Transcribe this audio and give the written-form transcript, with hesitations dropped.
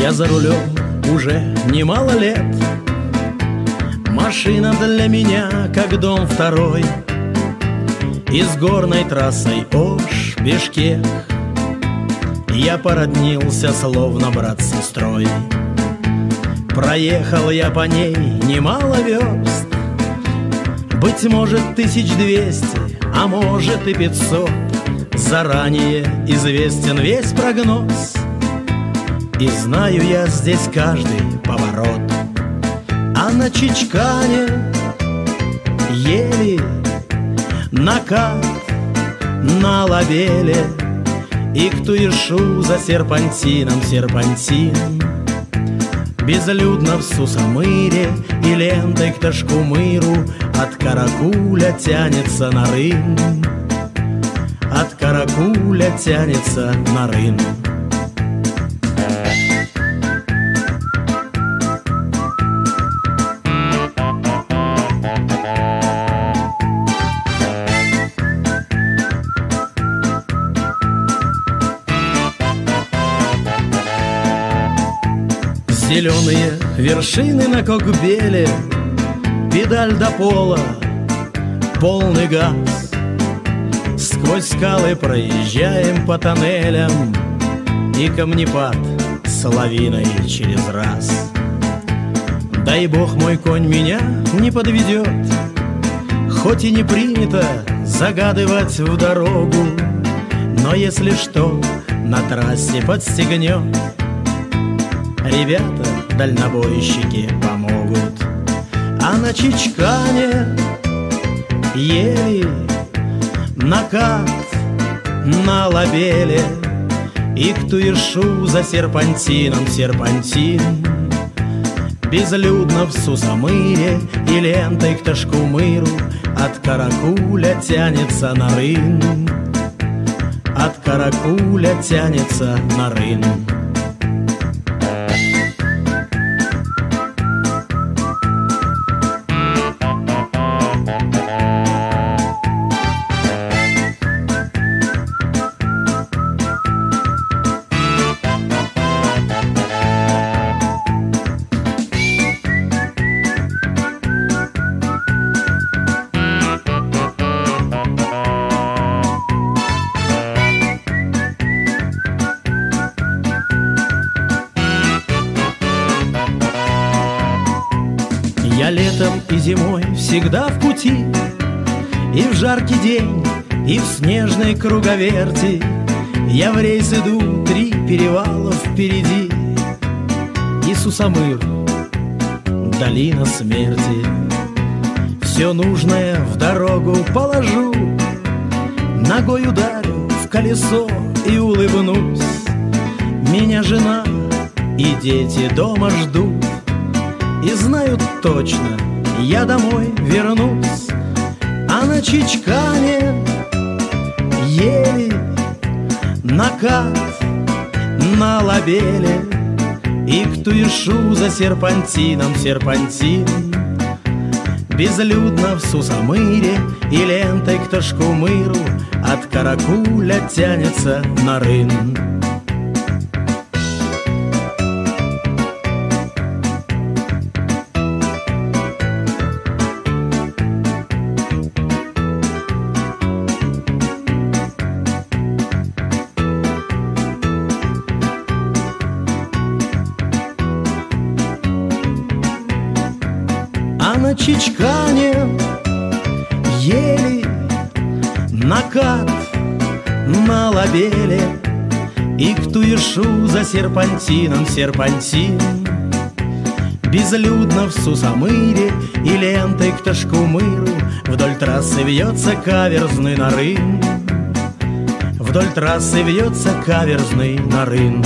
Я за рулем уже немало лет. Машина для меня как дом второй. И с горной трассой Ош-Бишкек я породнился, словно брат с сестрой. Проехал я по ней немало верст, быть может 1200, а может и 500. Заранее известен весь прогноз, и знаю я здесь каждый поворот. А на Чичкане ели накат на лабеле, и к Туишу за серпантином серпантин. Безлюдно в Сусамыре и лентой к Ташкумыру от Каракуля тянется на Рын, от Каракуля тянется на Рын. Зеленые вершины на Кокбеле, педаль до пола, полный газ. Сквозь скалы проезжаем по тоннелям, и камнепад с лавиной через раз. Дай бог мой конь меня не подведет, хоть и не принято загадывать в дорогу, но если что, на трассе подстегнет. Ребята, дальнобойщики, помогут. А на Чичкане ели накат на лабеле, и к Туишу за серпантином серпантин. Безлюдно в Сусамыре и лентой к Ташкумыру от Каракуля тянется на Рын, от Каракуля тянется на Рын. Я летом и зимой всегда в пути, и в жаркий день, и в снежной круговерти. Я в рейс иду, 3 перевала впереди, и Сусамыр, долина смерти. Все нужное в дорогу положу, ногой ударю в колесо и улыбнусь. Меня жена и дети дома ждут, и знают точно, я домой вернусь. А на Чичкане ели накат на лабеле, и к Туишу за серпантином серпантин. Безлюдно в Сусамыре и лентой к Ташкумыру от Каракуля тянется на Рын. А на Чичкане ели накат на лабеле, и к Туишу за серпантином серпантин. Безлюдно в Сусамыре и лентой к Ташкумыру вдоль трассы вьется каверзный на Рын, вдоль трассы вьется каверзный на Рын.